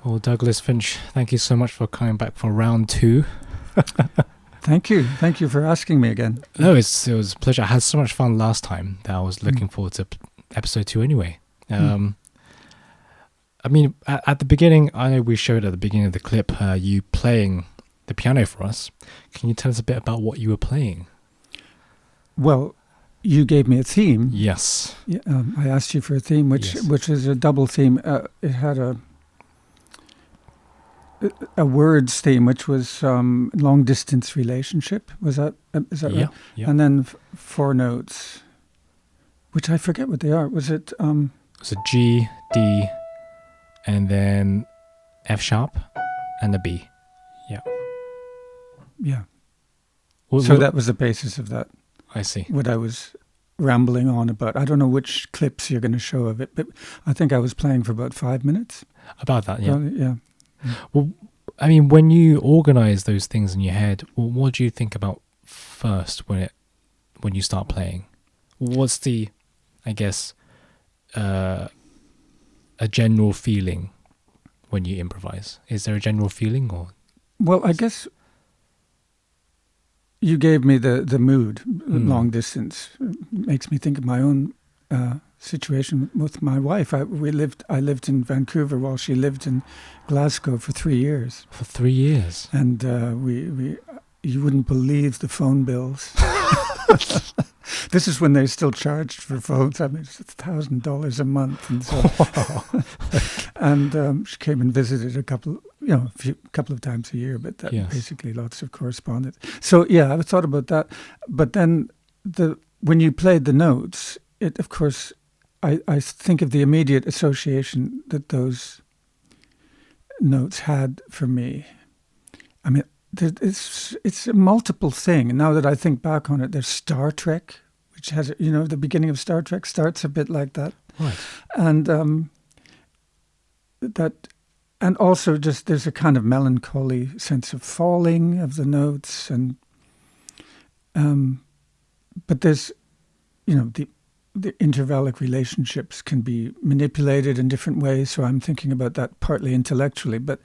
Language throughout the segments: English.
Well, Douglas Finch, thank you so much for coming back for round 2. Thank you. Thank you for asking me again. No, it was a pleasure. I had so much fun last time that I was looking forward to episode 2 anyway. I mean, at the beginning, I know we showed at the beginning of the clip you playing the piano for us. Can you tell us a bit about what you were playing? Well, you gave me a theme. Yes. Yeah, I asked you for a theme, which is a double theme. It had a words theme, which was long distance relationship. Is that right? Yeah. And then 4 notes, which I forget what they are. Was it? It's a G, D, and then F sharp, and a B. Yeah. Yeah. So that was the basis of that. I see. What I was rambling on about. I don't know which clips you're going to show of it, but I think I was playing for about 5 minutes. About that, yeah. Yeah. Well, I mean, when you organize those things in your head, what do you think about first when you start playing? What's the, I guess, a general feeling when you improvise? Is there a general feeling, or? Well, I guess you gave me the mood. Long distance makes me think of my own situation with my wife. I lived in Vancouver while she lived in Glasgow for 3 years. For 3 years, and you wouldn't believe the phone bills. This is when they still charged for phones. I mean, it's $1,000 a month, and so. And she came and visited a couple of times a year, but that basically lots of correspondence. So yeah, I thought about that. But then when you played the notes, it of course, I think of the immediate association that those notes had for me. I mean, it's a multiple thing. And now that I think back on it, there's Star Trek, which has, the beginning of Star Trek starts a bit like that. Right. And and also just there's a kind of melancholy sense of falling of the notes, and but there's, the intervallic relationships can be manipulated in different ways. So I'm thinking about that partly intellectually, but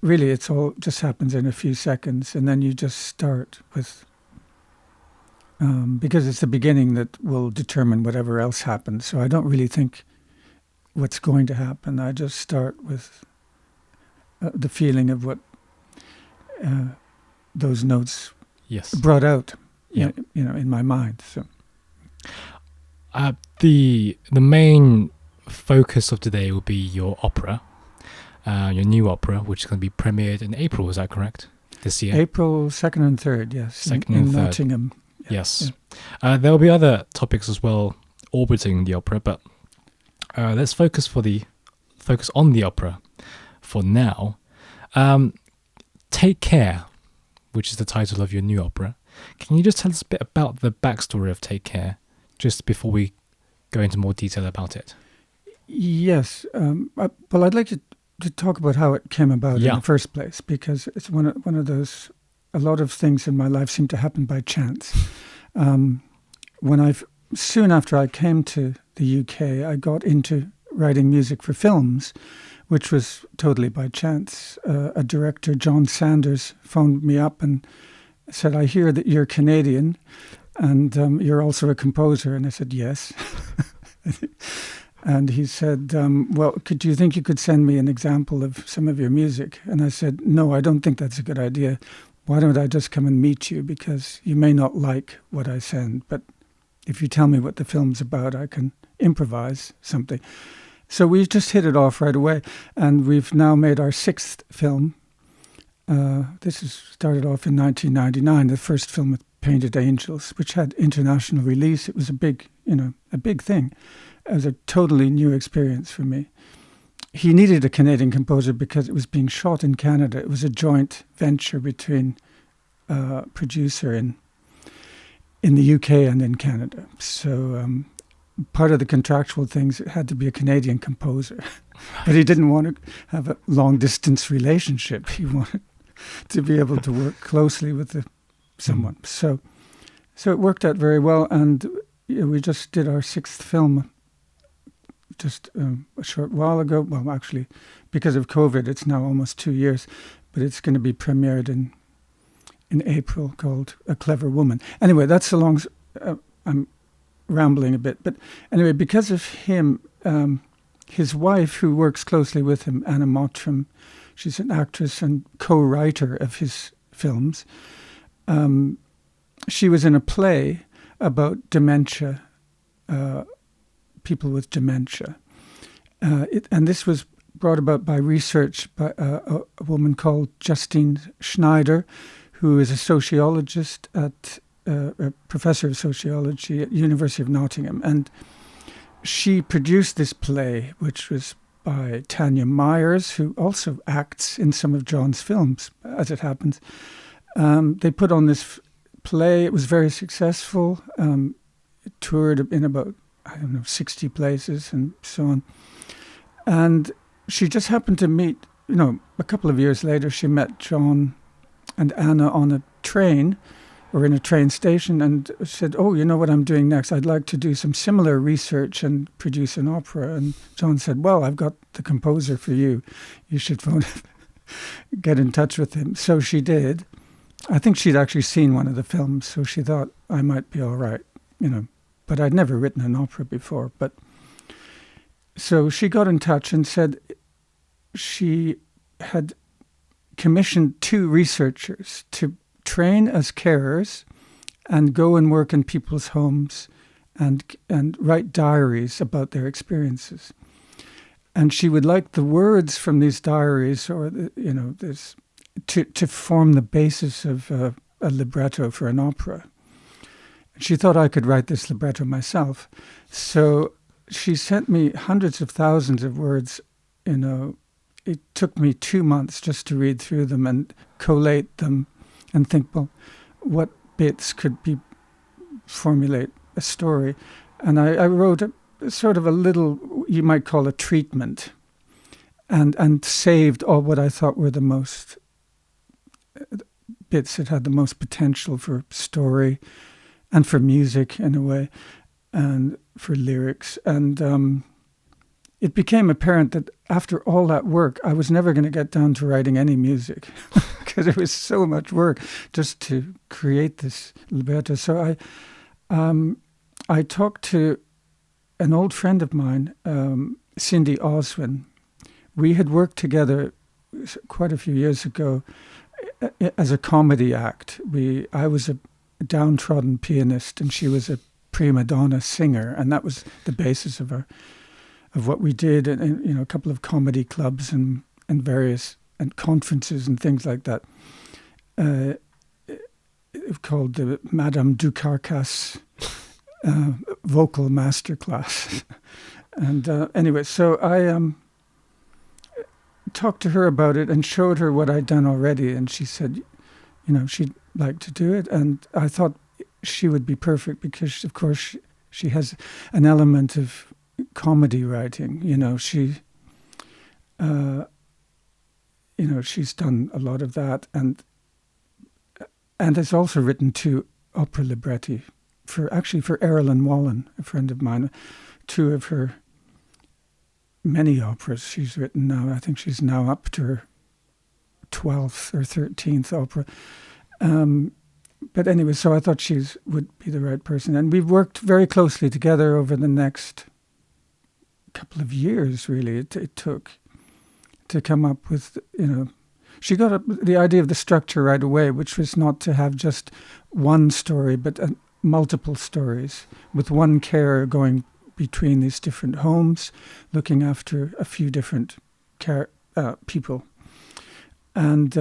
really it's all just happens in a few seconds, and then you just start with, because it's the beginning that will determine whatever else happens. So I don't really think what's going to happen. I just start with the feeling of what those notes brought out, in my mind. So. The main focus of today will be your opera, your new opera, which is going to be premiered in April. Is that correct? This year, April 2nd and 3rd. Yes, in Nottingham. Yes, there will be other topics as well orbiting the opera, but let's focus on the opera for now. Take Care, which is the title of your new opera. Can you just tell us a bit about the backstory of Take Care, just before we go into more detail about it? Yes. Well, I'd like to talk about how it came about in the first place, because it's one of those. A lot of things in my life seem to happen by chance. Soon after I came to the UK, I got into writing music for films, which was totally by chance. A director, John Sanders, phoned me up and said, "I hear that you're Canadian, and you're also a composer." And I said, "Yes." And he said, "Well, do you think you could send me an example of some of your music?" And I said, "No, I don't think that's a good idea. Why don't I just come and meet you? Because you may not like what I send, but if you tell me what the film's about, I can improvise something." So we just hit it off right away, and we've now made our 6th film. This started off in 1999, the first film with Painted Angels, which had international release. It was a big thing. It was a totally new experience for me. He needed a Canadian composer because it was being shot in Canada. It was a joint venture between a producer in the UK and in Canada. So part of the contractual things, it had to be a Canadian composer. But he didn't want to have a long-distance relationship. He wanted to be able to work closely with someone. So it worked out very well, and we just did our 6th film just a short while ago. Well, actually, because of COVID, it's now almost 2 years, but it's going to be premiered in April, called A Clever Woman. Anyway, that's a long... I'm rambling a bit. But anyway, because of him, his wife, who works closely with him, Anna Mottram, she's an actress and co-writer of his films. She was in a play about dementia, people with dementia. And this was brought about by research by a woman called Justine Schneider, who is a sociologist a professor of sociology at University of Nottingham. And she produced this play, which was by Tanya Myers, who also acts in some of John's films, as it happens. They put on this play. It was very successful. It toured in about, 60 places and so on. And she just happened to meet, a couple of years later, she met John and Anna on a train or in a train station and said, "Oh, you know what I'm doing next? I'd like to do some similar research and produce an opera." And John said, "Well, I've got the composer for you. You should get in touch with him." So she did. I think she'd actually seen one of the films, so she thought I might be all right, But I'd never written an opera before. So she got in touch and said she had commissioned 2 researchers to train as carers and go and work in people's homes and write diaries about their experiences. And she would like the words from these diaries, or this, to form the basis of a libretto for an opera. She thought I could write this libretto myself, so she sent me hundreds of thousands of words. It took me 2 months just to read through them and collate them and think, well, what bits could formulate a story. And I wrote sort of a little, you might call a treatment, and saved all what I thought were the most bits that had the most potential for story and for music in a way, and for lyrics. And it became apparent that after all that work, I was never going to get down to writing any music because it was so much work just to create this libretto. So I talked to an old friend of mine, Cindy Oswin. We had worked together quite a few years ago as a comedy act. I was a downtrodden pianist and she was a prima donna singer, and that was the basis of what we did, and a couple of comedy clubs and various and conferences and things like that. Called the Madame Ducarcas vocal masterclass. And anyway, so I talked to her about it and showed her what I'd done already, and she said, she'd like to do it, and I thought she would be perfect because, of course, she has an element of comedy writing. She's done a lot of that, and has also written 2 opera libretti for Erilyn Wallen, a friend of mine. 2 of her many operas she's written now. I think she's now up to her 12th or 13th opera. But anyway, so I thought she would be the right person. And we've worked very closely together over the next couple of years, really. It took to come up with, she got the idea of the structure right away, which was not to have just one story, but multiple stories, with one carer going between these different homes, looking after a few different people. And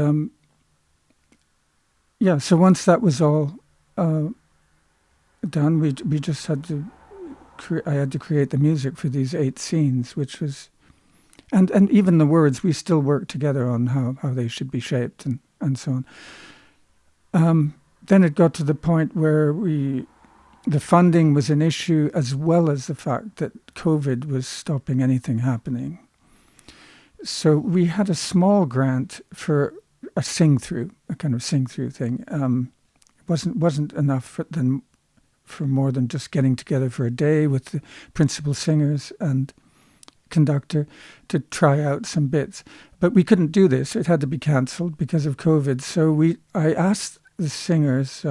so once that was all done, we just had to. I had to create the music for these 8 scenes, which was, and even the words. We still work together on how they should be shaped and so on. Then it got to the point where the funding was an issue, as well as the fact that COVID was stopping anything happening. So we had a small grant for a kind of sing-through thing. It wasn't enough for more than just getting together for a day with the principal singers, and conductor to try out some bits. But we couldn't do this. It had to be cancelled because of COVID. So I asked the singers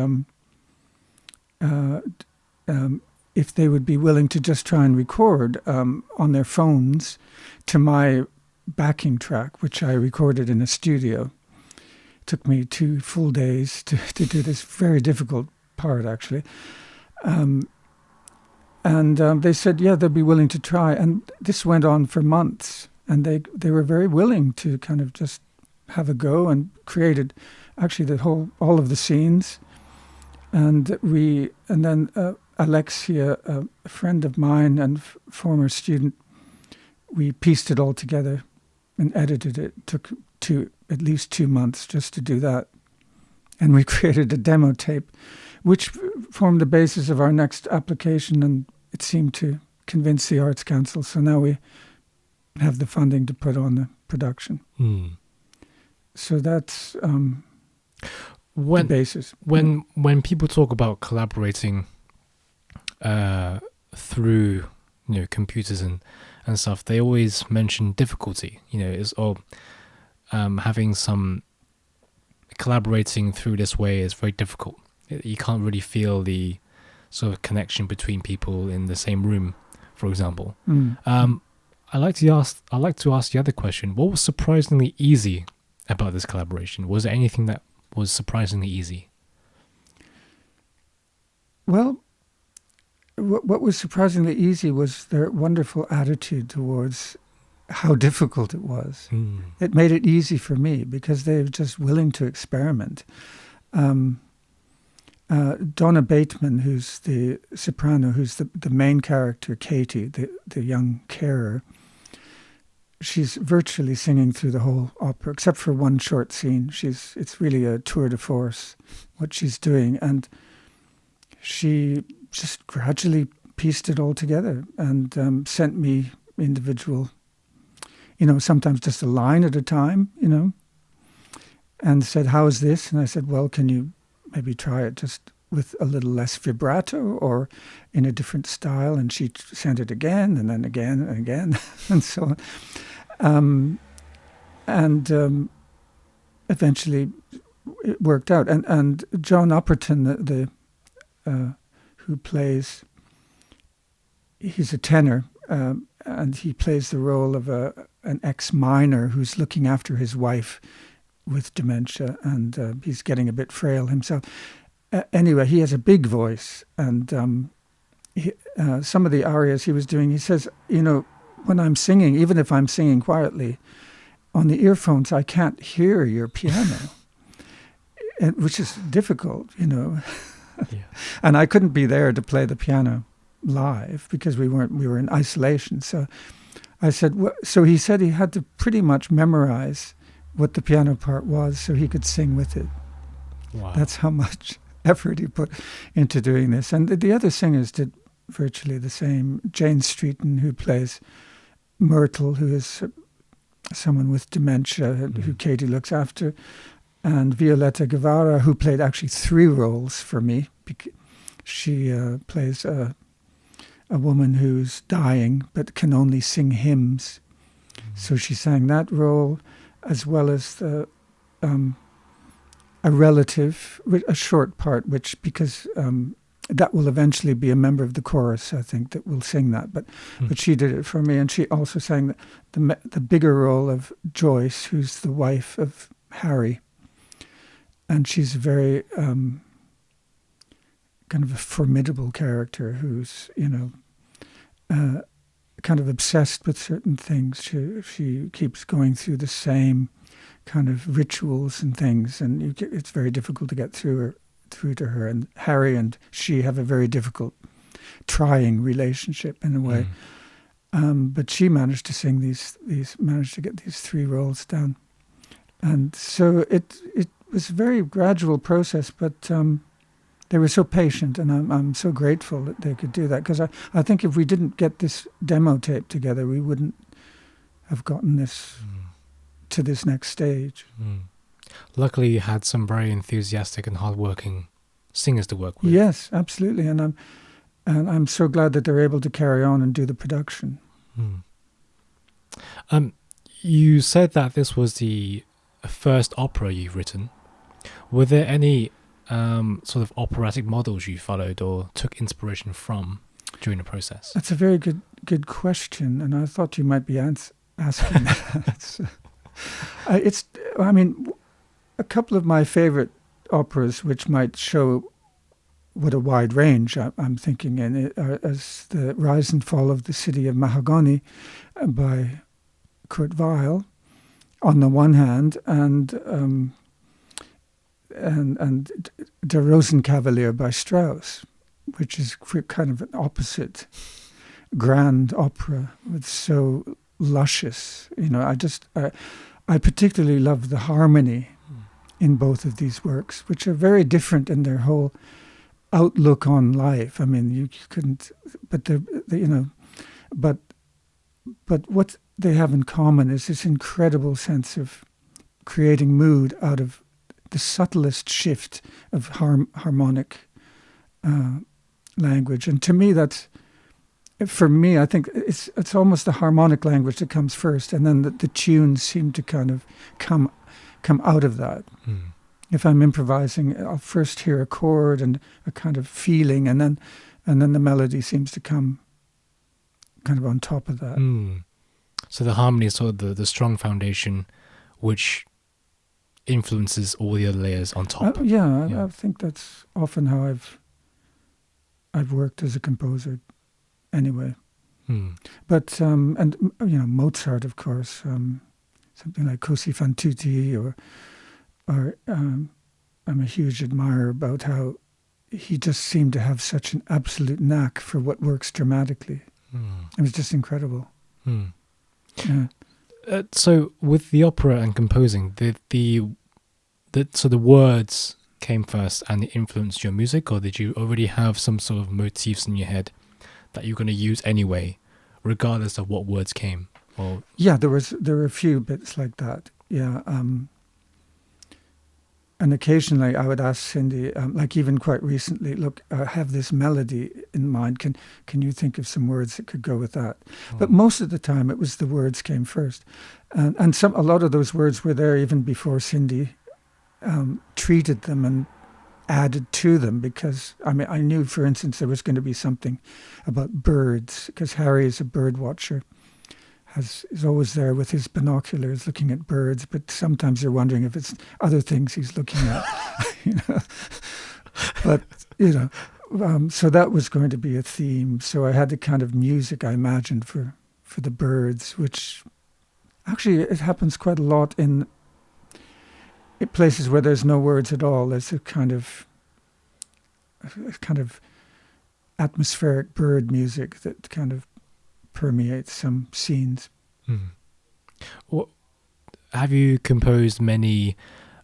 if they would be willing to just try and record on their phones to my backing track, which I recorded in a studio. It took me 2 full days to do this very difficult part, actually. And they said, yeah, they'd be willing to try. And this went on for months. And they were very willing to kind of just have a go, and created actually all of the scenes. And then Alexia, a friend of mine and former student, we pieced it all together and edited it. It took at least 2 months just to do that. And we created a demo tape, which formed the basis of our next application, and it seemed to convince the Arts Council. So now we have the funding to put on the production. So that's the basis. When people talk about collaborating through computers and stuff, they always mention difficulty. Having some collaborating through this way is very difficult. You can't really feel the sort of connection between people in the same room, for example. I like to ask the other question: what was surprisingly easy about this collaboration? Was there anything that was surprisingly easy? Well, what was surprisingly easy was their wonderful attitude towards how difficult it was. It made it easy for me because they were just willing to experiment. Donna Bateman, who's the soprano, who's the main character, Katie, the young carer, she's virtually singing through the whole opera, except for one short scene. It's really a tour de force, what she's doing. And she just gradually pieced it all together and sent me individual, sometimes just a line at a time, and said, how is this? And I said, well, can you maybe try it just with a little less vibrato or in a different style? And she sent it again and then again and again and so on. Eventually it worked out. And John Upperton, who plays, he's a tenor, and he plays the role of an ex-miner who's looking after his wife with dementia, and he's getting a bit frail himself. Anyway, he has a big voice, and some of the arias he was doing, he says, when I'm singing, even if I'm singing quietly, on the earphones, I can't hear your piano, which is difficult, Yeah. And I couldn't be there to play the piano live because we were in isolation. So I said, so he said he had to pretty much memorize what the piano part was so he could sing with it. Wow. That's how much effort he put into doing this. And the other singers did virtually the same. Jane Streeton, who plays Myrtle, who is someone with dementia, who Katie looks after, and Violetta Guevara, who played actually 3 roles for me. She plays a woman who's dying but can only sing hymns. So she sang that role, as well as a relative, a short part, which because that will eventually be a member of the chorus, I think, that will sing that. But she did it for me, and she also sang the bigger role of Joyce, who's the wife of Harry, and she's a very kind of a formidable character who's kind of obsessed with certain things. She keeps going through the same kind of rituals and things, and it's very difficult to get through to her. And Harry and she have a very difficult, trying relationship in a way. But she managed to sing managed to get these 3 roles down, and so it was a very gradual process. But they were so patient, and I'm so grateful that they could do that, because I think if we didn't get this demo tape together, we wouldn't have gotten this to this next stage. Luckily, you had some very enthusiastic and hardworking singers to work with. Yes, absolutely, and I'm so glad that they're able to carry on and do the production. You said that this was the first opera you've written. Were there any sort of operatic models you followed or took inspiration from during the process? That's a very good question, and I thought you might be asking that. I mean, a couple of my favorite operas, which might show what a wide range I'm thinking in, as The Rise and Fall of the City of Mahagoni by Kurt Weill, on the one hand, and Der Rosenkavalier by Strauss, which is kind of an opposite grand opera. It's so luscious. I particularly love the harmony in both of these works, which are very different in their whole outlook on life. I mean, you couldn't, but but what they have in common is this incredible sense of creating mood out of the subtlest shift of harmonic language. And to me, I think it's almost the harmonic language that comes first, and then the tunes seem to kind of come out of that. If I'm improvising, I'll first hear a chord and a kind of feeling, and then the melody seems to come kind of on top of that. So the harmony is sort of the strong foundation, which influences all the other layers on top. I think that's often how I've worked as a composer. Anyway, but Mozart, of course, something like Così fan tutti, or I'm a huge admirer about how he just seemed to have such an absolute knack for what works dramatically. It was just incredible. Yeah. So with the opera and composing, so the words came first and it influenced your music, or did you already have some sort of motifs in your head that you're going to use anyway, regardless of what words came? Or yeah, there were a few bits like that. Yeah. And occasionally I would ask Cindy, like even quite recently, look, I have this melody in mind. Can you think of some words that could go with that? But most of the time it was the words came first. And a lot of those words were there even before Cindy treated them and added to them, because I knew, for instance, there was going to be something about birds, because Harry is a bird watcher. Is always there with his binoculars looking at birds, but sometimes you're wondering if it's other things he's looking at. But so that was going to be a theme. So I had the kind of music I imagined for the birds, which actually it happens quite a lot in places where there's no words at all. There's a kind of atmospheric bird music that kind of permeates some scenes. Have you composed many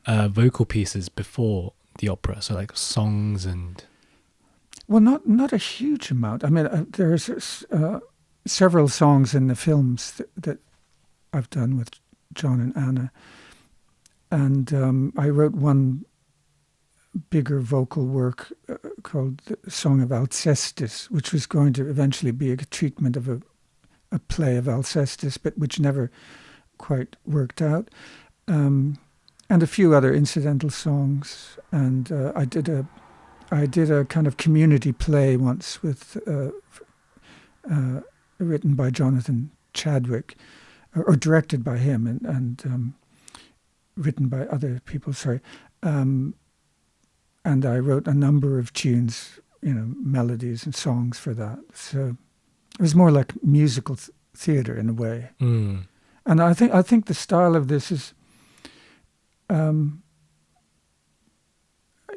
vocal pieces before the opera? So like songs and... Well, not a huge amount. I mean, there's several songs in the films that I've done with John and Anna. And I wrote one bigger vocal work called The Song of Alcestis, which was going to eventually be a treatment of a play of Alcestis, but which never quite worked out. And a few other incidental songs. And I did a kind of community play once with written by Jonathan Chadwick, or directed by him, and written by other people. Sorry. And I wrote a number of tunes, melodies and songs for that. So it was more like musical theater in a way. And I think the style of this is,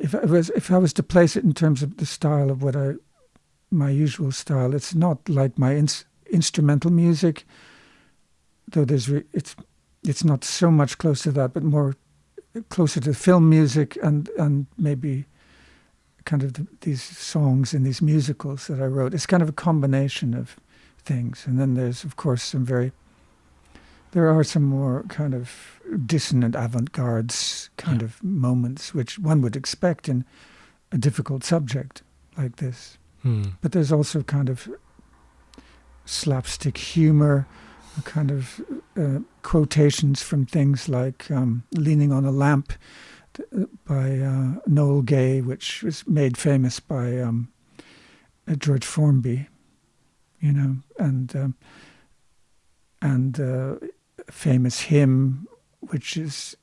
if I was to place it in terms of the style of my usual style, it's not like my instrumental music, though it's not so much close to that, but more closer to film music and maybe kind of these songs in these musicals that I wrote. It's kind of a combination of things. And then there's, of course, there are some more kind of dissonant avant-garde kind of moments, which one would expect in a difficult subject like this. But there's also kind of slapstick humor, kind of quotations from things like Leaning on a Lamp by Noel Gay, which was made famous by George Formby, you know, and famous hymn, which is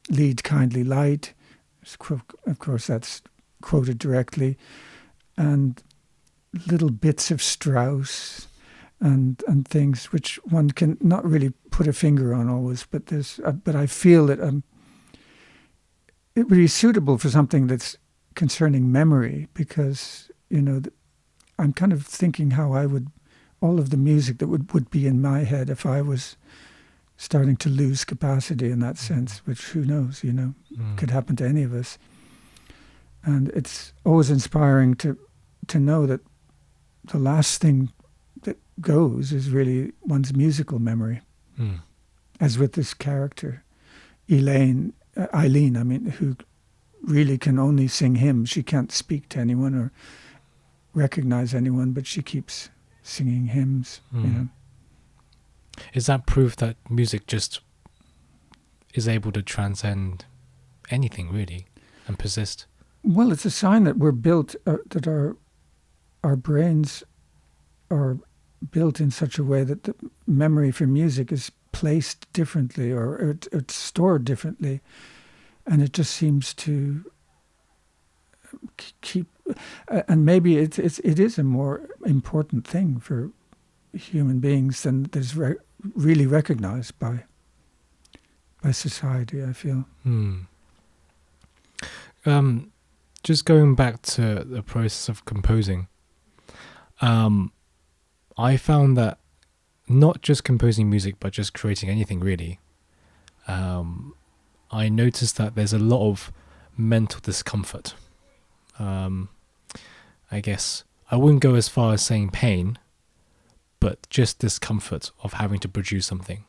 Lead Kindly Light. Of course, that's quoted directly, and little bits of Strauss and things which one can not really put a finger on always, but but I feel that it would be suitable for something that's concerning memory, because you know I'm kind of thinking how I would, all of the music that would be in my head if I was starting to lose capacity in that sense, which who knows, you know, could happen to any of us. And it's always inspiring to know that the last thing that goes is really one's musical memory. As with this character, Eileen, who really can only sing hymns. She can't speak to anyone or recognize anyone, but she keeps singing hymns, you know. Is that proof that music just is able to transcend anything, really, and persist? Well, it's a sign that we're built, that our brains are built in such a way that the memory for music is placed differently, or it's stored differently, and it just seems to keep. And maybe it is a more important thing for human beings than is really recognized by society, I feel. Just going back to the process of composing, I found that not just composing music, but just creating anything really, I noticed that there's a lot of mental discomfort. I guess I wouldn't go as far as saying pain, but just discomfort of having to produce something.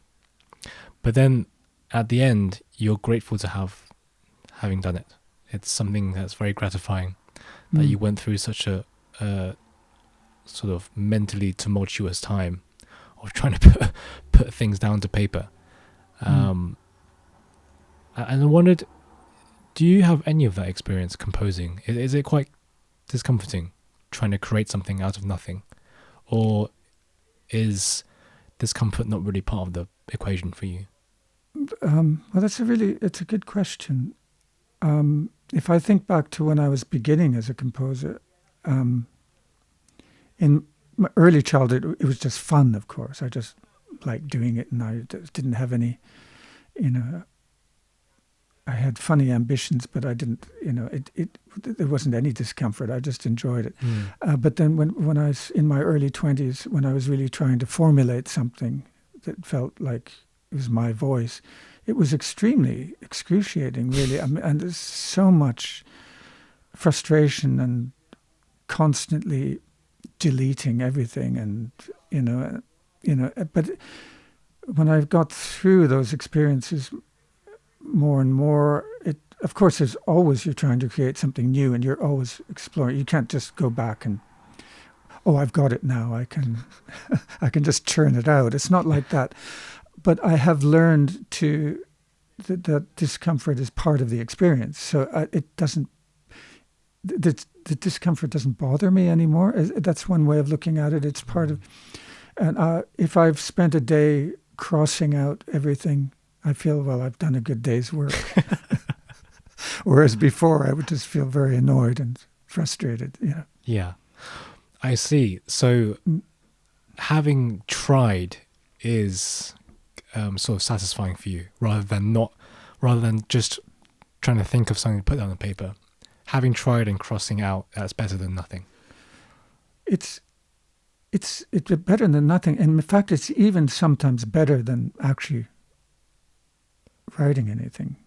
But then at the end, you're grateful to having done it. It's something that's very gratifying that you went through such a sort of mentally tumultuous time of trying to put things down to paper. And I wondered, do you have any of that experience composing? Is it quite discomforting trying to create something out of nothing? Or is discomfort not really part of the equation for you? Well, it's a good question. If I think back to when I was beginning as a composer, in my early childhood, it was just fun, of course. I just liked doing it, and I didn't have any, you know, I had funny ambitions, but I didn't, you know, there wasn't any discomfort. I just enjoyed it. But then when I was in my early 20s, when I was really trying to formulate something that felt like it was my voice, it was extremely excruciating, really. I mean, and there's so much frustration and constantly deleting everything, and you know. But when I got through those experiences more and more, of course, there's always, you're trying to create something new, and you're always exploring. You can't just go back and, oh, I've got it now. I can just churn it out. It's not like that. But I have learned that discomfort is part of the experience. So it doesn't, the discomfort doesn't bother me anymore. That's one way of looking at it. It's part of, and if I've spent a day crossing out everything, I feel, well, I've done a good day's work. Whereas before I would just feel very annoyed and frustrated, you know. Yeah, I see. So having tried is sort of satisfying for you, rather than just trying to think of something to put down on paper. Having tried and crossing out, that's better than nothing. It's better than nothing, and in fact, it's even sometimes better than actually writing anything.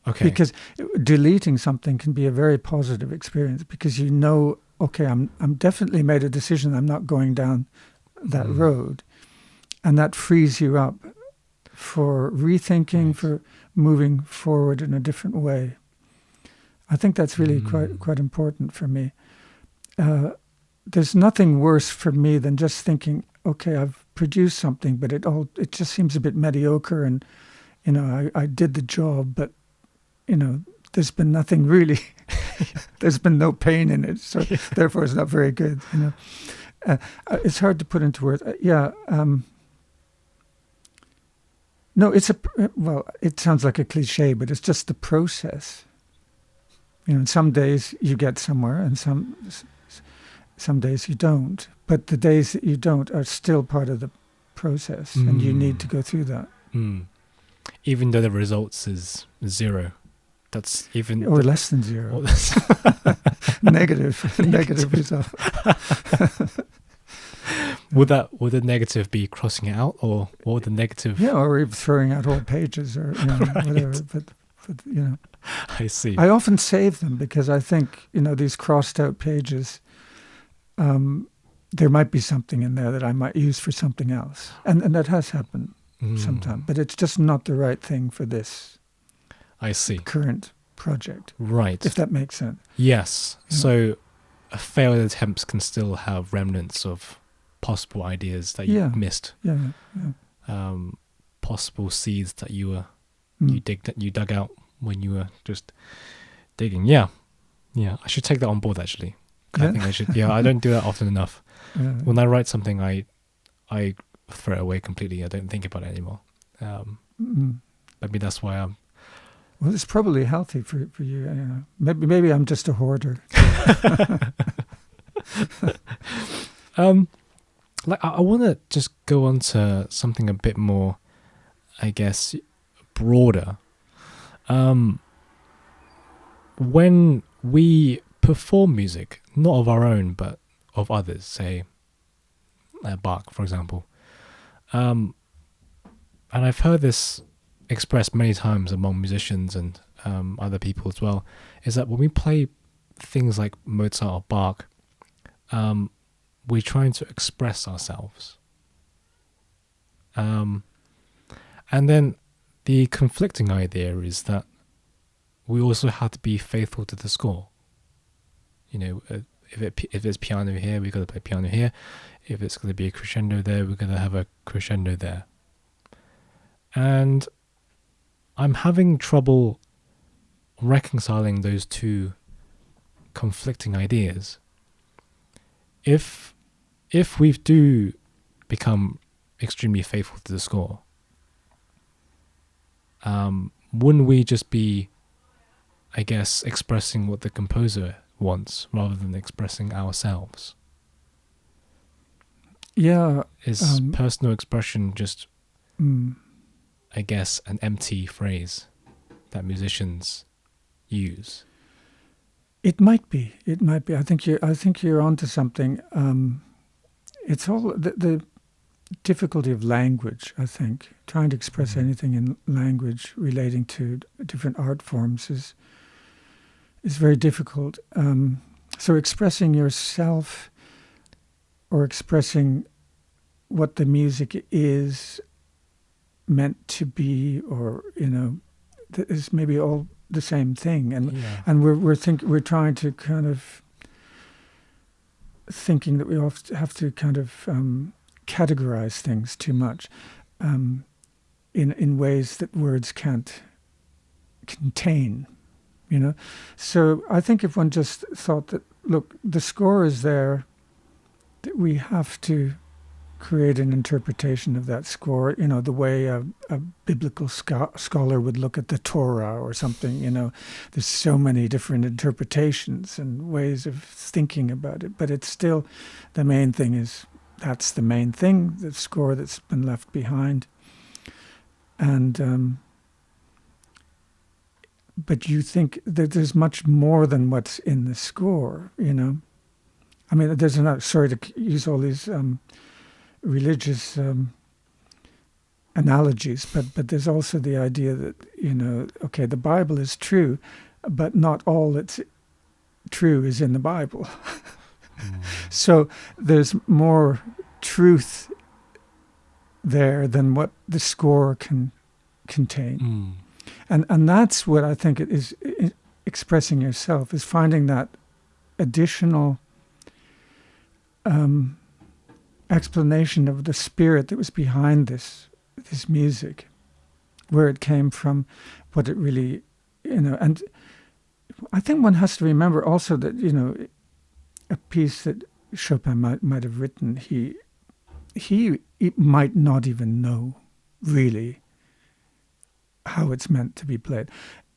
Okay. Because deleting something can be a very positive experience, because you know, okay, I'm definitely made a decision. I'm not going down that road, and that frees you up for rethinking, for moving forward in a different way. I think that's really quite important for me. There's nothing worse for me than just thinking, okay, I've produce something, but it just seems a bit mediocre, and I did the job, but there's been nothing really. There's been no pain in it, so therefore it's not very good. It's hard to put into words. No, it sounds like a cliche, but it's just the process. Some days you get somewhere, and some days you don't. But the days that you don't are still part of the process, and you need to go through that. Even though the results is 0. That's even... Or less than 0. Negative result. Would the negative be crossing it out, or what would the negative... Yeah, or throwing out whole pages, or whatever. But I see. I often save them because I think, these crossed out pages, there might be something in there that I might use for something else. And that has happened sometimes. But it's just not the right thing for this I see. Current project. Right. If that makes sense. Yes. So failed attempts can still have remnants of possible ideas that you missed. Yeah. Possible seeds that you dug out when you were just digging. Yeah. I should take that on board, actually. I think I should. Yeah, I don't do that often enough. When I write something, I throw it away completely. I don't think about it anymore. Maybe that's why I'm... Well, it's probably healthy for you. Maybe I'm just a hoarder. I want to just go on to something a bit more, I guess, broader. When we perform music, not of our own, but of others, say Bach, for example. And I've heard this expressed many times among musicians and other people as well, is that when we play things like Mozart or Bach, we're trying to express ourselves. And then the conflicting idea is that we also have to be faithful to the score. If it's piano here, we've got to play piano here. If it's going to be a crescendo there, we're going to have a crescendo there. And I'm having trouble reconciling those two conflicting ideas. If we do become extremely faithful to the score, wouldn't we just be, I guess, expressing what the composer wants rather than expressing ourselves? Yeah. Is personal expression just, I guess, an empty phrase that musicians use? It might be. I think you're onto something. It's all the difficulty of language. I think trying to express anything in language relating to different art forms is very difficult. So expressing yourself or expressing what the music is meant to be, or is maybe all the same thing, and we're trying to kind of thinking that we have to kind of categorize things too much in ways that words can't contain. So I think if one just thought that, look, the score is there, that we have to create an interpretation of that score, the way a biblical scholar would look at the Torah or something. There's so many different interpretations and ways of thinking about it, but it's still, the main thing is, that's the main thing, the score that's been left behind. And but you think that there's much more than what's in the score, I mean, there's another, sorry to use all these religious analogies, but there's also the idea that, okay, the Bible is true, but not all that's true is in the Bible. So there's more truth there than what the score can contain. And that's what I think it is, expressing yourself, is finding that additional explanation of the spirit that was behind this music, where it came from, what it really, and I think one has to remember also that, a piece that Chopin might have written, he might not even know really how it's meant to be played.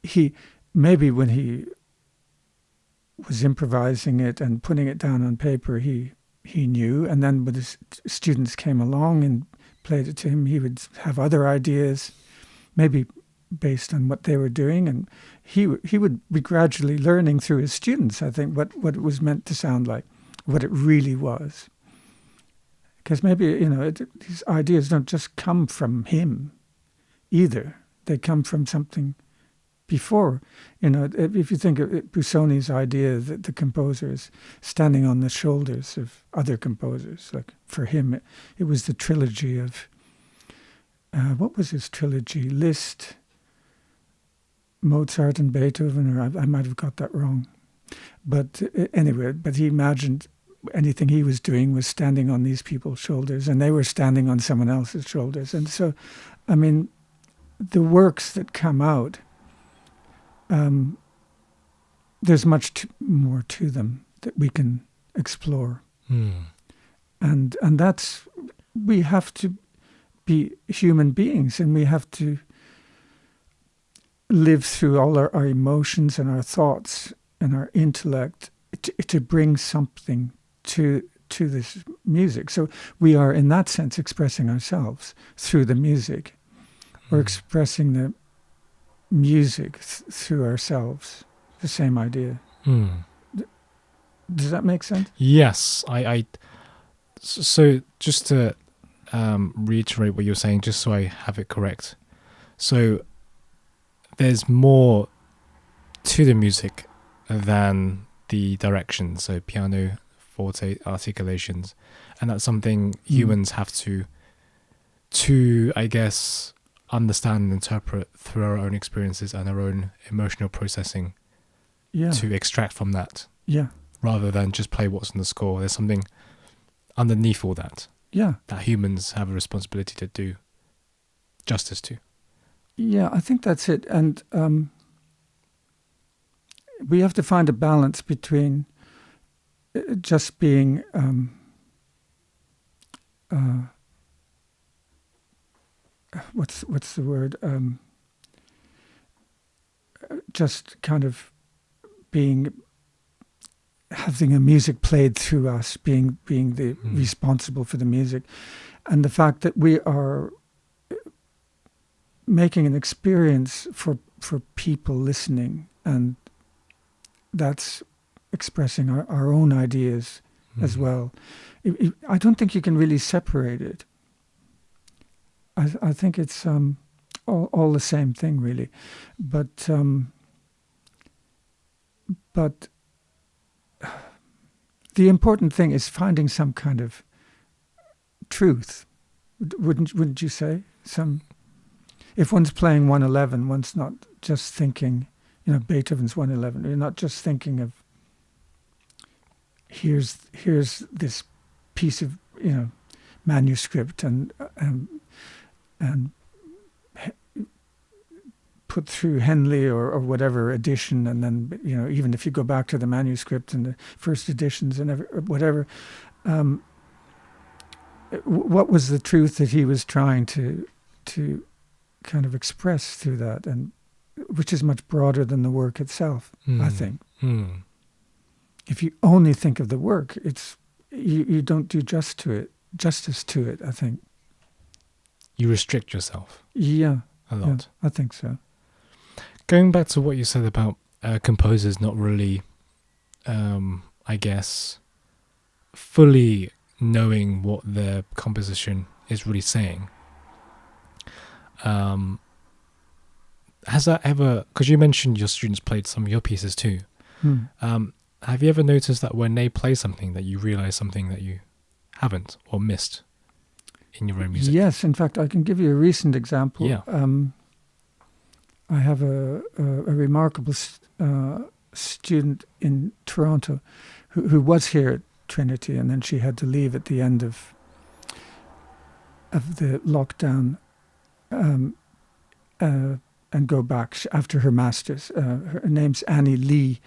He maybe when he was improvising it and putting it down on paper, he knew, and then when his students came along and played it to him, he would have other ideas, maybe based on what they were doing, and he would be gradually learning through his students, I think, what it was meant to sound like, what it really was. Because maybe, these ideas don't just come from him either. They come from something before. If you think of Busoni's idea that the composer is standing on the shoulders of other composers, like for him, it was the trilogy of, what was his trilogy? Liszt, Mozart and Beethoven, or I might have got that wrong. But anyway, he imagined anything he was doing was standing on these people's shoulders, and they were standing on someone else's shoulders. And so, I mean, the works that come out, there's much more to them that we can explore. And that's, we have to be human beings, and we have to live through all our emotions and our thoughts and our intellect to bring something to this music. So we are, in that sense, expressing ourselves through the music. We're expressing the music through ourselves. The same idea. Does that make sense? Yes. So just to reiterate what you're saying, just so I have it correct. So there's more to the music than the direction, so piano, forte, articulations, and that's something humans have to I guess, understand and interpret through our own experiences and our own emotional processing to extract from that. Rather than just play what's in the score. There's something underneath all that that humans have a responsibility to do justice to. Yeah, I think that's it. And we have to find a balance between just being what's the word? Just kind of having a music played through us, being the responsible for the music, and the fact that we are making an experience for people listening, and that's expressing our own ideas as well. I don't think you can really separate it. I think it's all the same thing, really. But the important thing is finding some kind of truth. Wouldn't you say? If one's playing 111, one's not just thinking, Beethoven's 111. You're not just thinking of here's this piece of manuscript and put through Henley or whatever edition, and then even if you go back to the manuscript and the first editions and whatever, what was the truth that he was trying to kind of express through that, and which is much broader than the work itself, I think. If you only think of the work, you don't do justice to it, I think. You restrict yourself. Yeah. A lot. Yeah, I think so. Going back to what you said about composers not really, I guess, fully knowing what their composition is really saying. Has that ever, because you mentioned your students played some of your pieces too, have you ever noticed that when they play something that you realize something that you haven't or missed in your own music? Yes, in fact, I can give you a recent example. Yeah. I have a remarkable student in Toronto who was here at Trinity, and then she had to leave at the end of of the lockdown and go back after her master's. Her name's Annie Lee,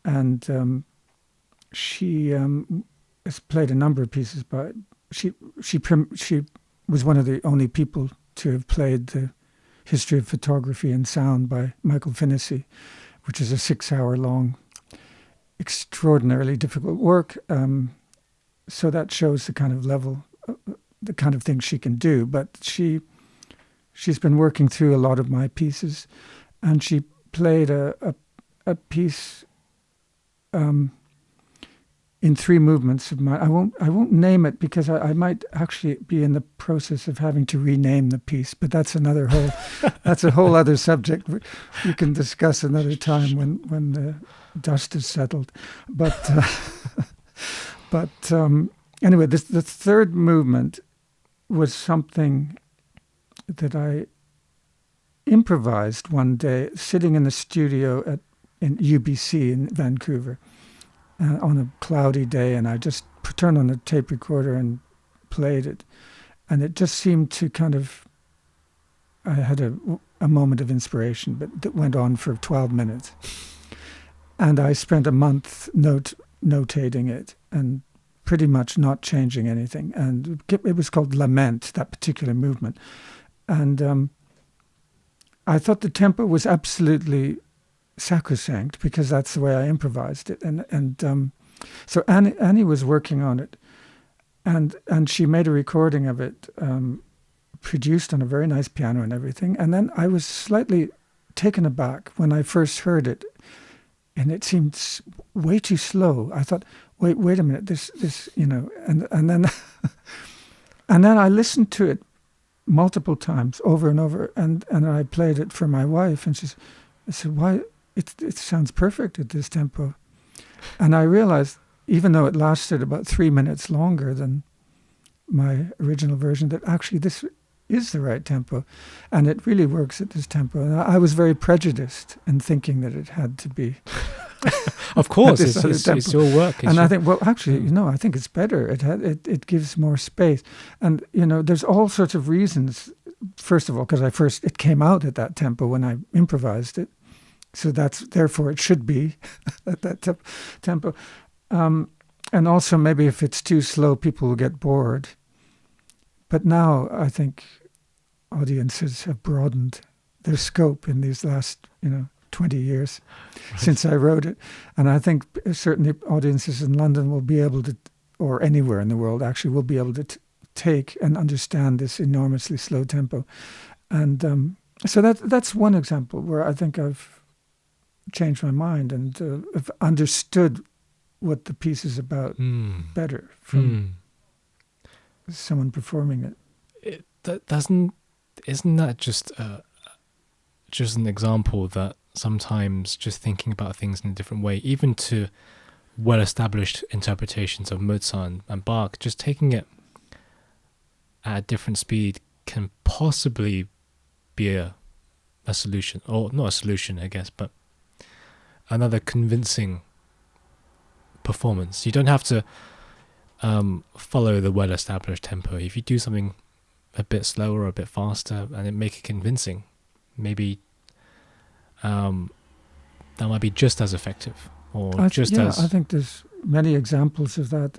and she has played a number of pieces. But she was one of the only people to have played the History of Photography and Sound by Michael Finnessy, which is a 6-hour-long, extraordinarily difficult work. So that shows the kind of level, the kind of things she can do. But she's been working through a lot of my pieces, and she played a piece in 3 movements of my. I won't name it because I might actually be in the process of having to rename the piece. But that's another whole that's a whole other subject we can discuss another time when the dust is settled. But anyway, the 3rd movement was something that I improvised one day sitting in the studio in UBC in Vancouver on a cloudy day, and I just turned on a tape recorder and played it, and it just seemed to kind of, I had a moment of inspiration, but that went on for 12 minutes, and I spent a month notating it and pretty much not changing anything, and it was called Lament, that particular movement. And I thought the tempo was absolutely sacrosanct because that's the way I improvised it. And so Annie was working on it, and she made a recording of it, produced on a very nice piano and everything. And then I was slightly taken aback when I first heard it, and it seemed way too slow. I thought, wait a minute, this and then and then I listened to it multiple times over and over, and I played it for my wife, and I said, why, it sounds perfect at this tempo. And I realized, even though it lasted about 3 minutes longer than my original version, that actually this is the right tempo, and it really works at this tempo. And I was very prejudiced in thinking that it had to be. Of course, it's your work. And I think, well, actually, I think it's better. It gives more space. And, there's all sorts of reasons. First of all, because it came out at that tempo when I improvised it. So therefore it should be at that tempo. And also maybe if it's too slow, people will get bored. But now I think audiences have broadened their scope in these last, 20 years since I wrote it. And I think certainly audiences in London will be able to, or anywhere in the world actually, will be able to take and understand this enormously slow tempo. And so that's one example where I think I've changed my mind and have understood what the piece is about better from someone performing it. Isn't that just an example that sometimes just thinking about things in a different way, even to well-established interpretations of Mozart and Bach, just taking it at a different speed can possibly be a solution, or not a solution, I guess, but another convincing performance. You don't have to follow the well-established tempo. If you do something a bit slower or a bit faster and it make it convincing, maybe that might be just as effective, or I think there's many examples of that.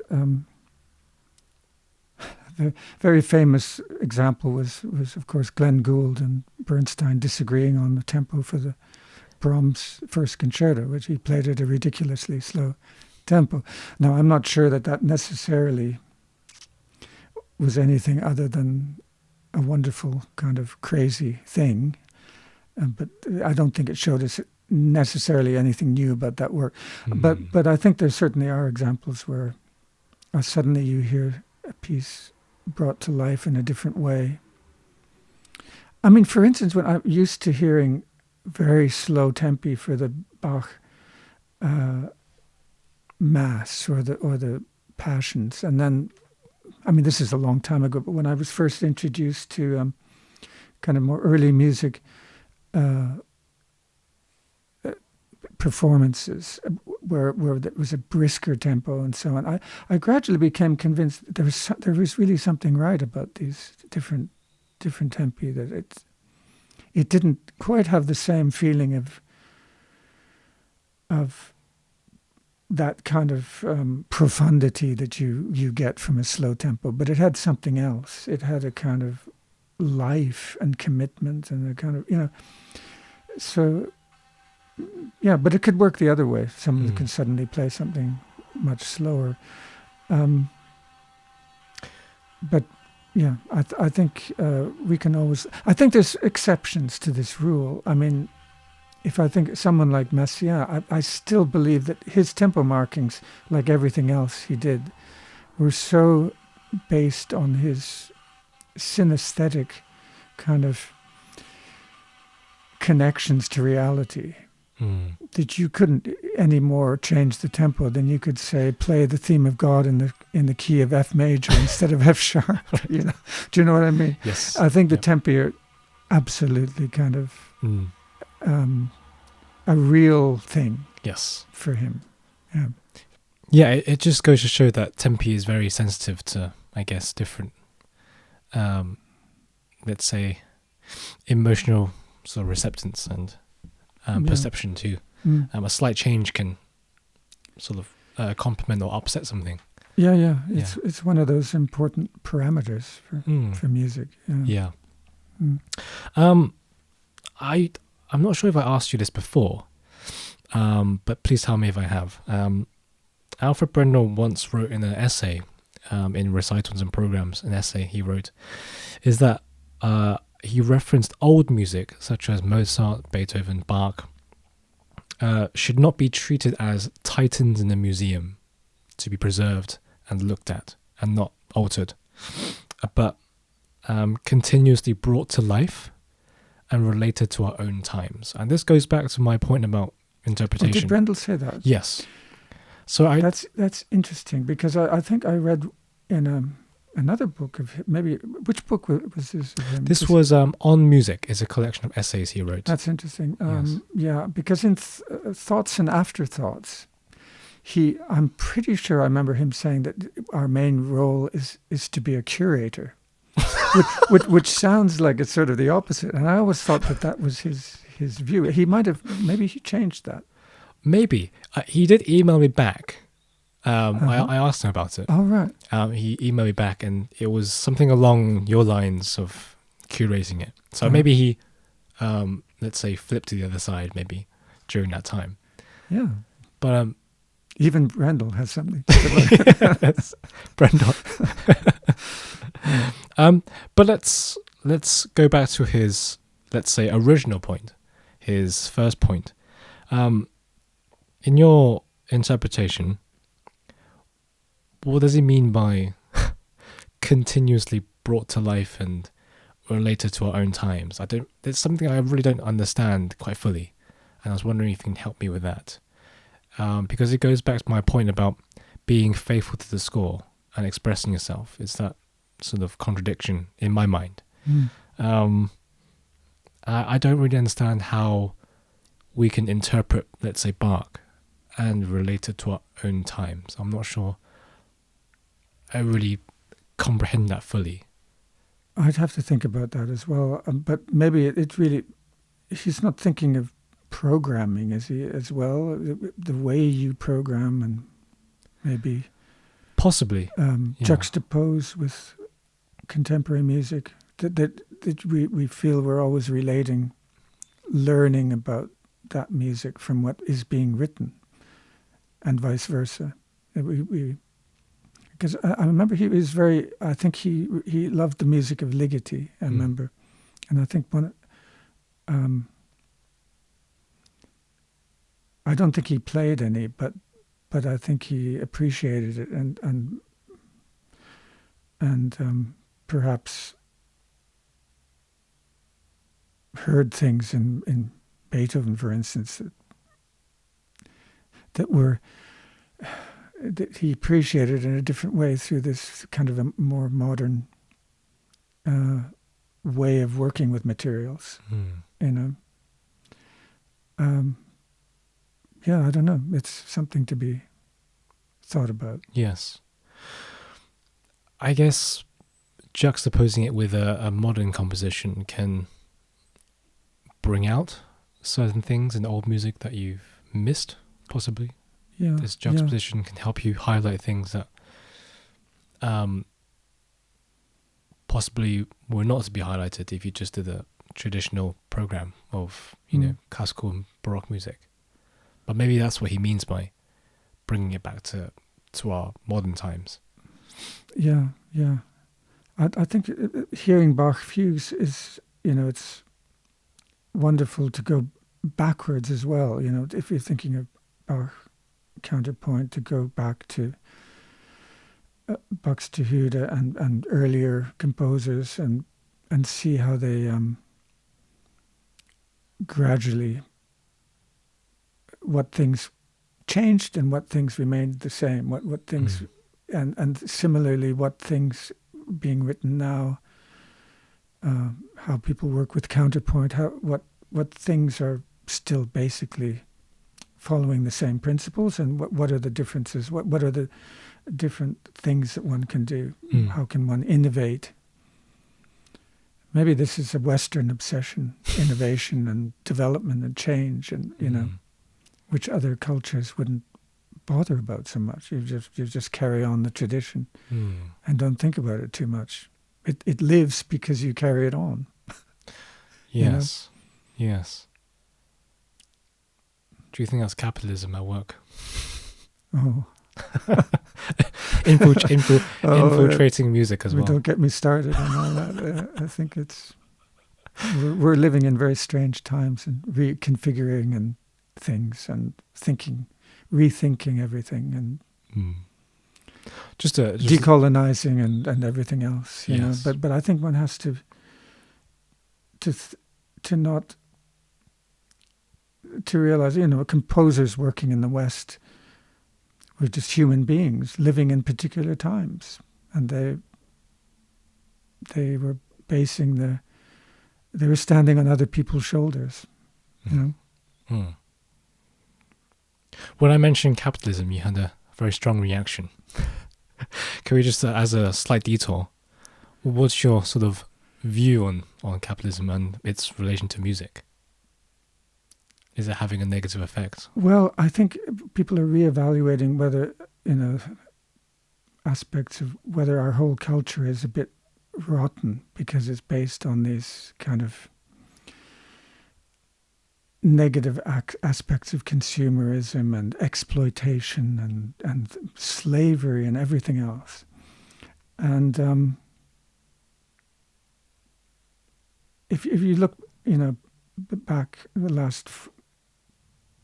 The very famous example was of course Glenn Gould and Bernstein disagreeing on the tempo for the Brahms First Concerto, which he played at a ridiculously slow tempo. Now, I'm not sure that necessarily was anything other than a wonderful kind of crazy thing, but I don't think it showed us necessarily anything new about that work. But I think there certainly are examples where suddenly you hear a piece brought to life in a different way. I mean, for instance, when I'm used to hearing very slow tempi for the Bach Mass or the Passions, and then, I mean, this is a long time ago, but when I was first introduced to kind of more early music performances, where there was a brisker tempo and so on. I gradually became convinced that there was really something right about these different tempi, that it didn't quite have the same feeling of that kind of profundity that you get from a slow tempo, but it had something else. It had a kind of life and commitment and a kind of, so yeah, but it could work the other way. Someone can suddenly play something much slower. But yeah, I think we can always, I think there's exceptions to this rule. I mean, if I think someone like Messiaen, I still believe that his tempo markings, like everything else he did, were so based on his synesthetic kind of connections to reality that you couldn't anymore change the tempo than you could say play the theme of God in the key of F major instead of F sharp. Do you know what I mean? Yes. I think the tempi are absolutely kind of a real thing. Yes. For him. Yeah. Yeah, it just goes to show that tempi is very sensitive to, I guess, different, let's say, emotional sort of receptance and perception too. A slight change can sort of complement or upset something. Yeah. It's one of those important parameters for music. Yeah. I'm not sure if I asked you this before, but please tell me if I have. Alfred Brendal once wrote in an essay, in Recitals and Programs, an essay he wrote, is that he referenced old music such as Mozart, Beethoven, Bach, should not be treated as titans in a museum to be preserved and looked at and not altered, but continuously brought to life and related to our own times. And this goes back to my point about interpretation. Did Brendal say that? Yes. So that's interesting, because I think I read in another book of him, maybe, which book was this of him? This was On Music. It's a collection of essays he wrote. That's interesting. Yes. Yeah, because in Thoughts and Afterthoughts, I'm pretty sure I remember him saying that our main role is to be a curator, which sounds like it's sort of the opposite. And I always thought that was his view. Maybe he changed that. Maybe. He did email me back. I asked him about it. Oh, right. He emailed me back, and it was something along your lines of curating it. So maybe he, let's say, flipped to the other side, maybe, during that time. Yeah. But even Brendal has something. Brendal. But let's go back to his, let's say, original point, his first point. In your interpretation, what does he mean by continuously brought to life and related to our own times? It's something I really don't understand quite fully, and I was wondering if you can help me with that, because it goes back to my point about being faithful to the score and expressing yourself. It's that sort of contradiction in my mind. I don't really understand how we can interpret, let's say, Bach and relate it to our own times. I'm not sure I really comprehend that fully. I'd have to think about that as well. But maybe it really, he's not thinking of programming, is he, as well? The way you program, and maybe possibly juxtapose with contemporary music. That we feel we're always relating, learning about that music from what is being written, and vice versa. Because I remember he was I think he loved the music of Ligeti, I remember. And I think I don't think he played any, but I think he appreciated it and perhaps heard things in Beethoven, for instance, that he appreciated in a different way through this kind of a more modern way of working with materials. I don't know. It's something to be thought about. Yes. I guess juxtaposing it with a modern composition can bring out certain things in old music that you've missed, possibly. Yeah. This juxtaposition can help you highlight things that possibly were not to be highlighted if you just did a traditional program of, classical and Baroque music. But maybe that's what he means by bringing it back to our modern times. Yeah. I think hearing Bach fugues is, it's wonderful to go backwards as well. If you're thinking of Bach counterpoint, to go back to Buxtehude and earlier composers and see how they gradually, what things changed and what things remained the same, what things, and similarly what things being written now, how people work with counterpoint, what things are still basically following the same principles, and what are the differences, what are the different things that one can do, how can one innovate. Maybe this is a Western obsession, innovation and development and change, and which other cultures wouldn't bother about so much. You just carry on the tradition and don't think about it too much. It lives because you carry it on. Yes. Yes. Do you think that's capitalism at work? Oh. Infiltrating music as well. Don't get me started on all that. I think we're living in very strange times and reconfiguring and things and rethinking everything and just decolonizing and everything else. You Yes. know. But I think one has to not to realize, composers working in the West were just human beings living in particular times, and they were they were standing on other people's shoulders, When I mentioned capitalism, you had a very strong reaction. Can we just, as a slight detour, what's your sort of view on capitalism and its relation to music? Is it having a negative effect? Well, I think people are reevaluating whether, aspects of whether our whole culture is a bit rotten because it's based on these kind of negative aspects of consumerism and exploitation and slavery and everything else. And if you look, back the last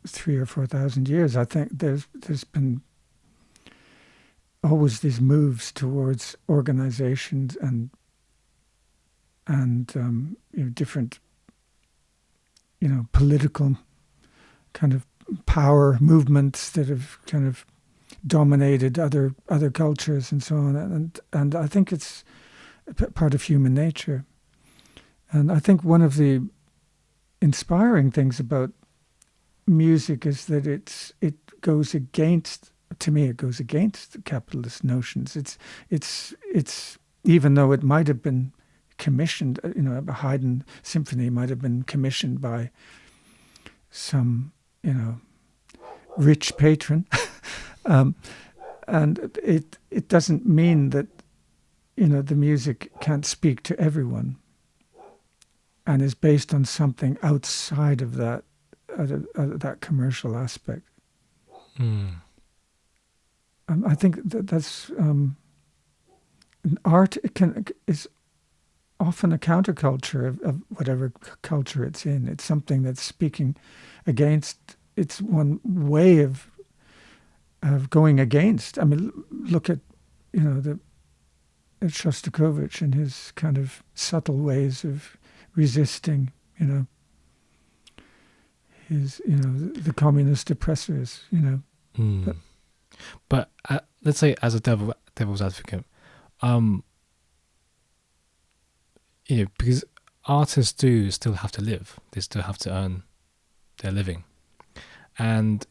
3,000 or 4,000 years, I think there's been always these moves towards organizations and different political kind of power movements that have kind of dominated other cultures and so on, and I think it's part of human nature. And I think one of the inspiring things about music is that it goes against the capitalist notions. It's even though it might have been commissioned, a Haydn symphony might have been commissioned by some, rich patron, and it doesn't mean that, the music can't speak to everyone and is based on something outside of that commercial aspect. I think that's art is often a counterculture of whatever culture it's in. It's something that's speaking against. It's one way of going against. I mean, look at at Shostakovich and his kind of subtle ways of resisting. His the communist oppressors. But let's say, as a devil's advocate, because artists do still have to live, they still have to earn their living, and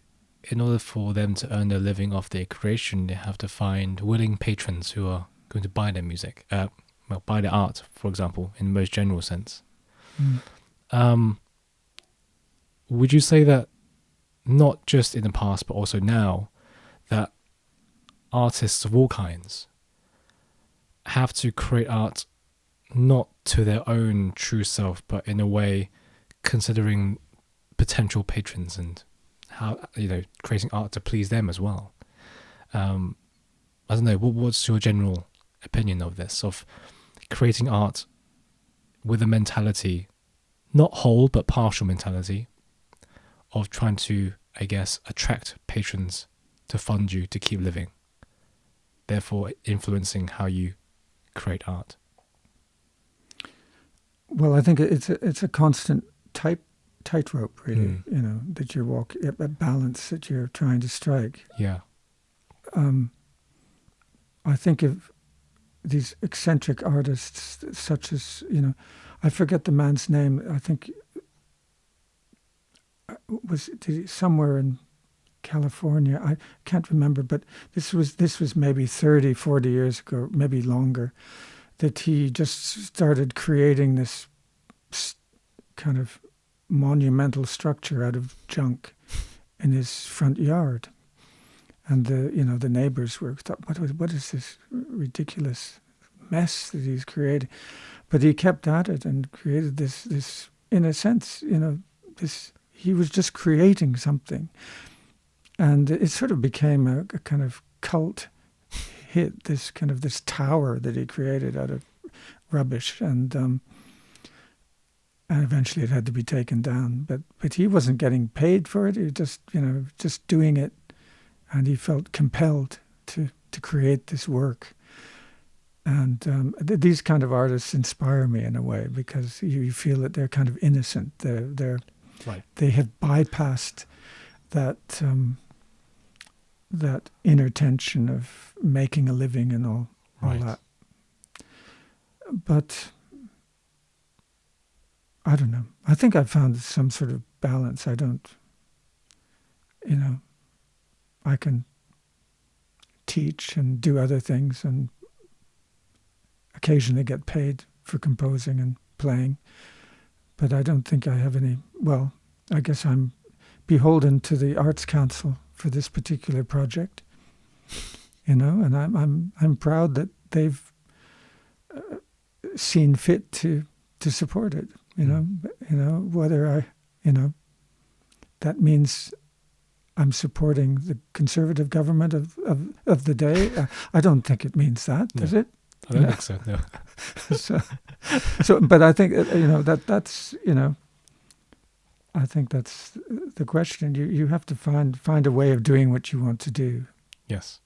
in order for them to earn their living off their creation, they have to find willing patrons who are going to buy their music, buy their art, for example, in the most general sense. Would you say that not just in the past, but also now, that artists of all kinds have to create art not to their own true self, but in a way considering potential patrons and how, creating art to please them as well? I don't know, what's your general opinion of this, of creating art with a mentality, not whole, but partial mentality, of trying to, I guess, attract patrons to fund you to keep living, therefore influencing how you create art? Well, I think it's a constant tightrope, really. That you're walking, a balance that you're trying to strike. Yeah. I think of these eccentric artists, such as I forget the man's name. I think was somewhere in California. I can't remember, but this was maybe 30, 40 years ago, maybe longer, that he just started creating this kind of monumental structure out of junk in his front yard. And the neighbors were thought, what is this ridiculous mess that he's creating? But he kept at it and created this in a sense, this. He was just creating something, and it sort of became a kind of cult hit. This tower that he created out of rubbish, and eventually it had to be taken down. But he wasn't getting paid for it. He was just doing it, and he felt compelled to create this work. And these kind of artists inspire me in a way, because you feel that they're kind of innocent. They're Right. They have bypassed that inner tension of making a living and all that. But I don't know. I think I've found some sort of balance. I don't, I can teach and do other things and occasionally get paid for composing and playing. But I don't think I have any. Well, I guess I'm beholden to the Arts Council for this particular project, and I'm proud that they've seen fit to support it. Whether that means I'm supporting the conservative government of the day. I don't think it means that, does it? I don't think so. No. So, but I think that's I think that's the question. You have to find a way of doing what you want to do. Yes,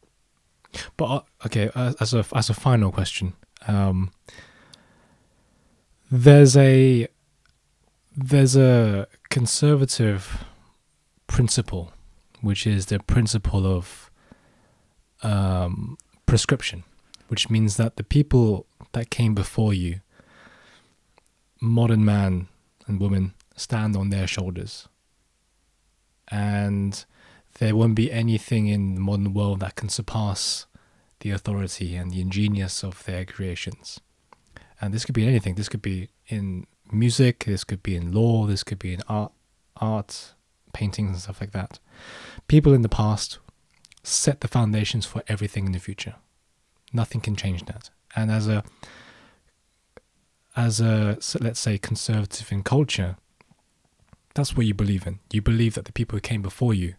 but okay. As a final question, there's a conservative principle, which is the principle of prescription, which means that the people that came before you, modern man and woman, stand on their shoulders, and there won't be anything in the modern world that can surpass the authority and the ingenious of their creations. And this could be anything. This could be in music, this could be in law, this could be in art, paintings and stuff like that. People in the past set the foundations for everything in the future. Nothing can change that. And as a let's say conservative in culture, that's what you believe in. You believe that the people who came before you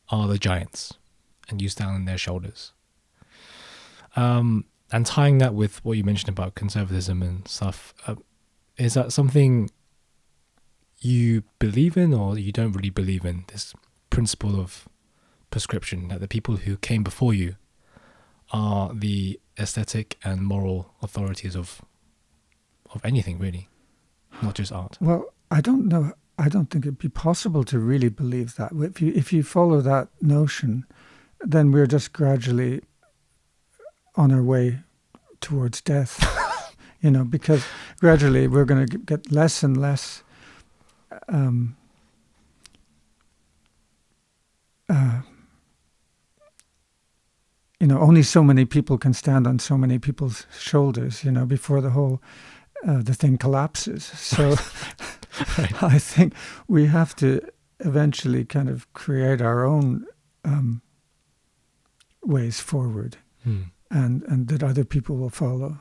are the giants, and you stand on their shoulders. And tying that with what you mentioned about conservatism and stuff, is that something you believe in, or you don't really believe in, this principle of prescription, that the people who came before you are the aesthetic and moral authorities of anything, really, not just art? Well, I don't know. I don't think it'd be possible to really believe that. If you follow that notion, then we're just gradually on our way towards death, because gradually we're going to get less and less only so many people can stand on so many people's shoulders, before the thing collapses. So Right. I think we have to eventually kind of create our own ways forward, and that other people will follow.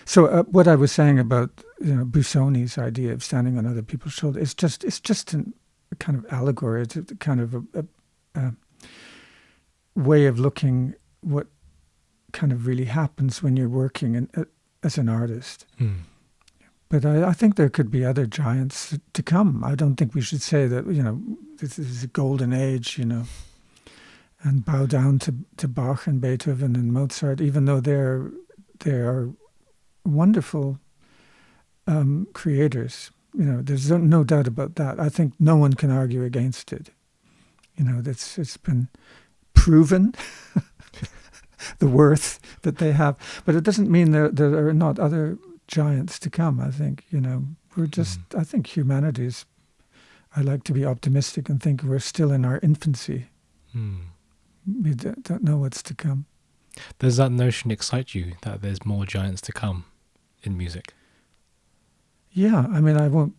So what I was saying about Busoni's idea of standing on other people's shoulders, it's just a kind of allegory. It's a kind of a way of looking what kind of really happens when you're working as an artist. But I think there could be other giants to come. I don't think we should say that this is a golden age, and bow down to Bach and Beethoven and Mozart, even though they are wonderful creators. There's no doubt about that. I think no one can argue against it. It's been proven the worth that they have, but it doesn't mean there are not other giants to come. I think we're just. I think humanity's. I like to be optimistic and think we're still in our infancy. We don't know what's to come. Does that notion excite you, that there's more giants to come in music? Yeah, I mean, I won't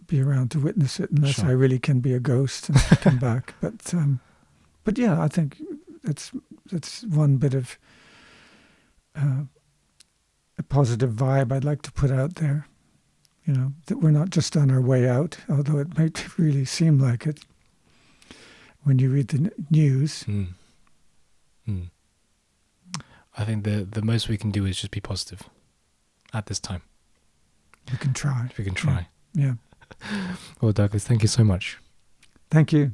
be around to witness it unless I really can be a ghost and come back. But yeah, I think it's one bit of a positive vibe I'd like to put out there. That we're not just on our way out, although it might really seem like it when you read the news. I think the most we can do is just be positive at this time. We can try. We can try. Yeah. Well, Douglas, thank you so much. Thank you.